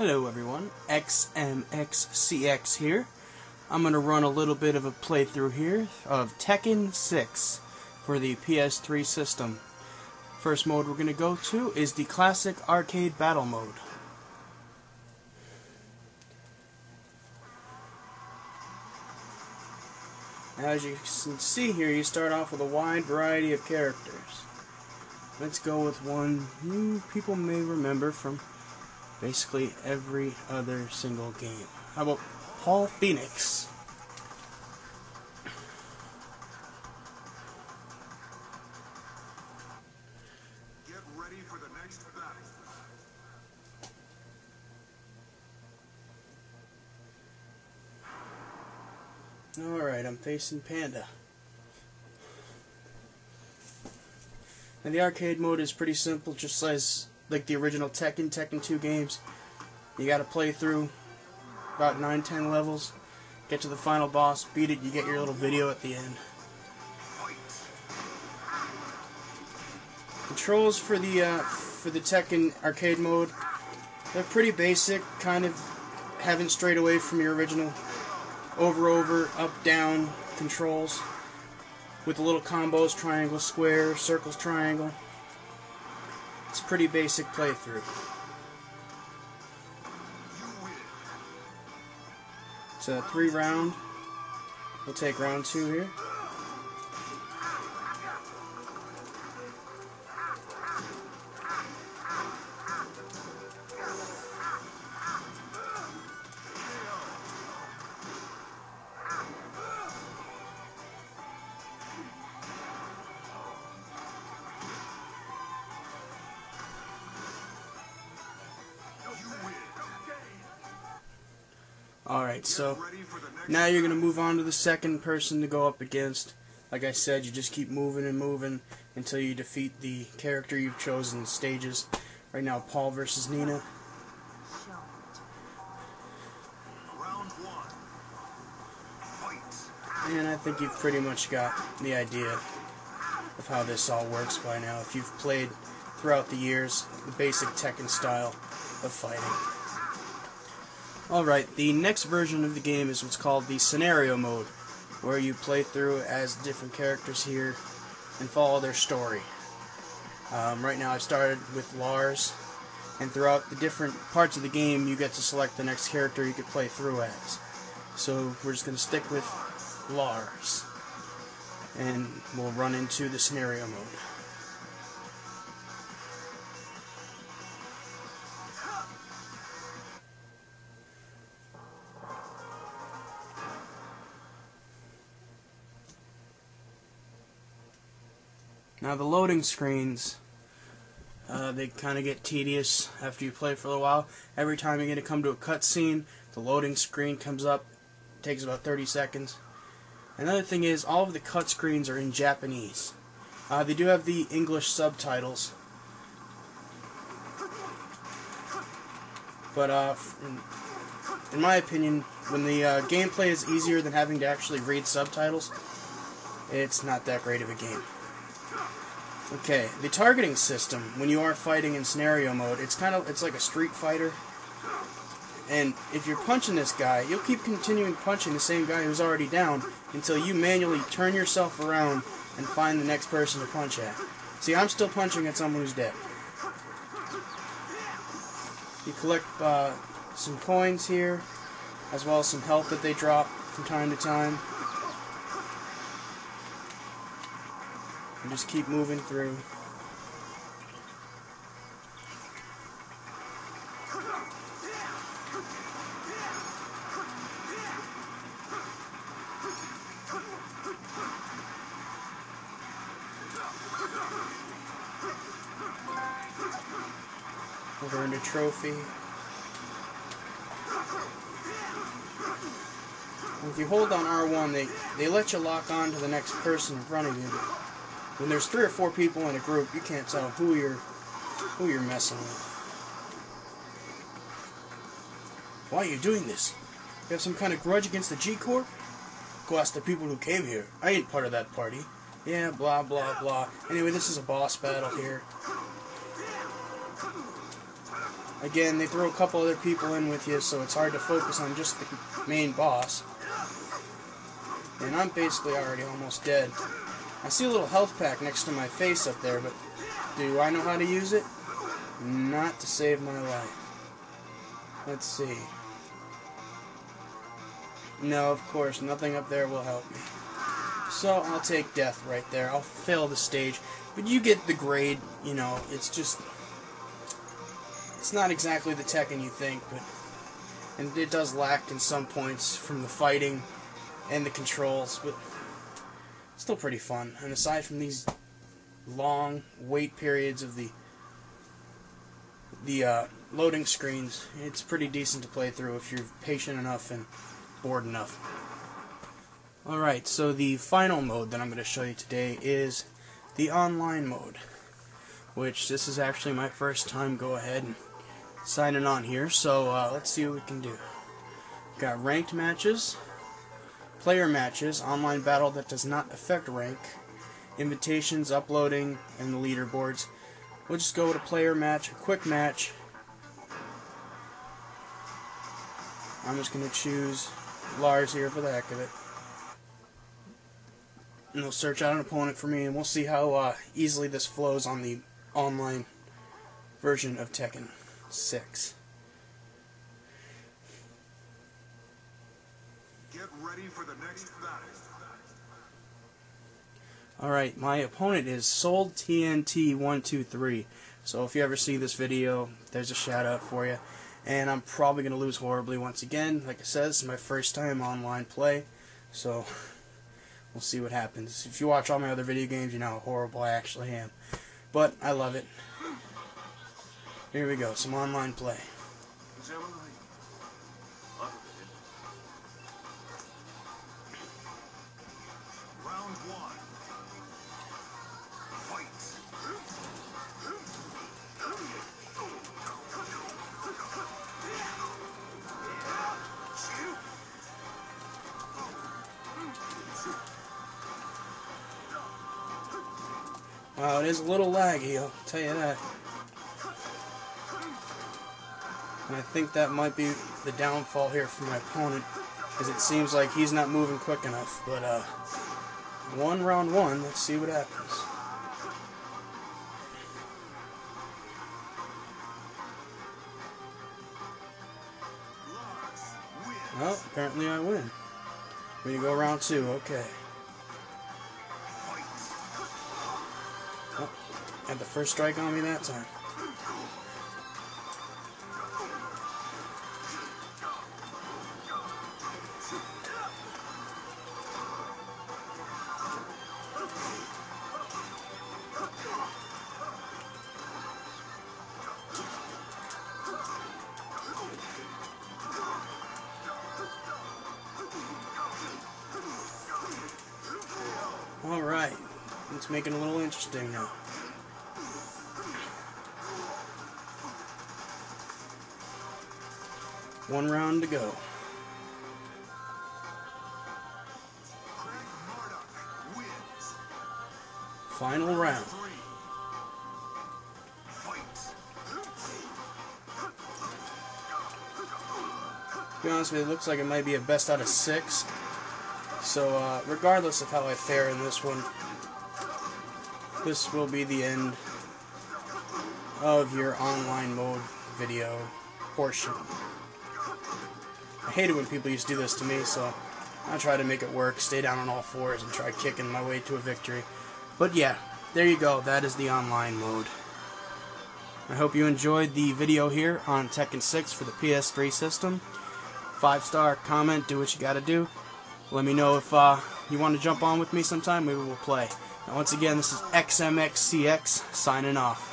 Hello everyone, xmxcx here. I'm going to run a little bit of a playthrough here of Tekken 6 for the PS3 system. First mode we're going to go to is the classic arcade battle mode. As you can see here, you start off with a wide variety of characters. Let's go with one you people may remember from basically every other single game. How about Paul Phoenix? Get ready for the next battle. Alright, I'm facing Panda. And the arcade mode is pretty simple, just as like the original Tekken 2 games. You gotta play through about 9-10 levels, get to the final boss, beat it, you get your little video at the end. Controls for the Tekken arcade mode, they're pretty basic, kind of haven't strayed away from your original over, up, down controls with the little combos, triangle, square, circles, triangle. It's a pretty basic playthrough. It's a 3-round. We'll take round 2 here. Alright, so now you're going to move on to the second person to go up against. Like I said, you just keep moving and moving until you defeat the character you've chosen in stages. Right now, Paul versus Nina. And I think you've pretty much got the idea of how this all works by now. If you've played throughout the years the basic Tekken style of fighting. Alright, the next version of the game is what's called the scenario mode, where you play through as different characters here and follow their story. Right now I've started with Lars, and throughout the different parts of the game you get to select the next character you could play through as. So we're just going to stick with Lars, and we'll run into the scenario mode. Now the loading screens, they kind of get tedious after you play for a little while. Every time you're going to come to a cutscene, the loading screen comes up. It takes about 30 seconds. Another thing is, all of the cut screens are in Japanese. They do have the English subtitles. But in my opinion, when the gameplay is easier than having to actually read subtitles, it's not that great of a game. Okay, the targeting system, when you are fighting in scenario mode, it's like a Street Fighter. And if you're punching this guy, you'll keep continuing punching the same guy who's already down until you manually turn yourself around and find the next person to punch at. See, I'm still punching at someone who's dead. You collect some coins here, as well as some health that they drop from time to time. And just keep moving through. We've earned a trophy. And if you hold on R1, they let you lock on to the next person in front of you. When there's 3 or 4 people in a group, you can't tell who you're messing with. Why are you doing this? You have some kind of grudge against the G-Corp? Go ask the people who came here. I ain't part of that party. Yeah, blah, blah, blah. Anyway, this is a boss battle here. Again, they throw a couple other people in with you, so it's hard to focus on just the main boss. And I'm basically already almost dead. I see a little health pack next to my face up there, but do I know how to use it? Not to save my life. Let's see. No, of course, nothing up there will help me. So I'll take death right there. I'll fail the stage. But you get the grade, you know, it's just... It's not exactly the Tekken you think, but... And it does lack in some points from the fighting and the controls, but... Still pretty fun. And aside from these long wait periods of the loading screens, it's pretty decent to play through if you're patient enough and bored enough. Alright, so the final mode that I'm going to show you today is the online mode, which this is actually my first time go ahead and signing on here, so let's see what we can do. Got ranked matches, player matches, online battle that does not affect rank, invitations, uploading, and the leaderboards. We'll just go with a player match, a quick match. I'm just going to choose Lars here for the heck of it. And they'll search out an opponent for me, and we'll see how easily this flows on the online version of Tekken 6. Get ready for the next battle. Alright, my opponent is Sold TNT123. So if you ever see this video, there's a shout out for you. And I'm probably going to lose horribly once again. Like I said, this is my first time online play. So we'll see what happens. If you watch all my other video games, you know how horrible I actually am. But I love it. Here we go, some online play. Round one. Fight. Wow, it is a little laggy, I'll tell you that. And I think that might be the downfall here for my opponent, because it seems like he's not moving quick enough. But round one, let's see what happens. Well, apparently I win. We go round two, okay. Oh, had the first strike on me that time. Alright, let's make it a little interesting now. One round to go. Final round. To be honest with you, it looks like it might be a best out of 6. So, regardless of how I fare in this one, this will be the end of your online mode video portion. I hate it when people used to do this to me, so I try to make it work, stay down on all fours, and try kicking my way to a victory. But yeah, there you go, that is the online mode. I hope you enjoyed the video here on Tekken 6 for the PS3 system. 5-star, comment, do what you gotta do. Let me know if you want to jump on with me sometime, maybe we'll play. Now once again, this is xmxcx signing off.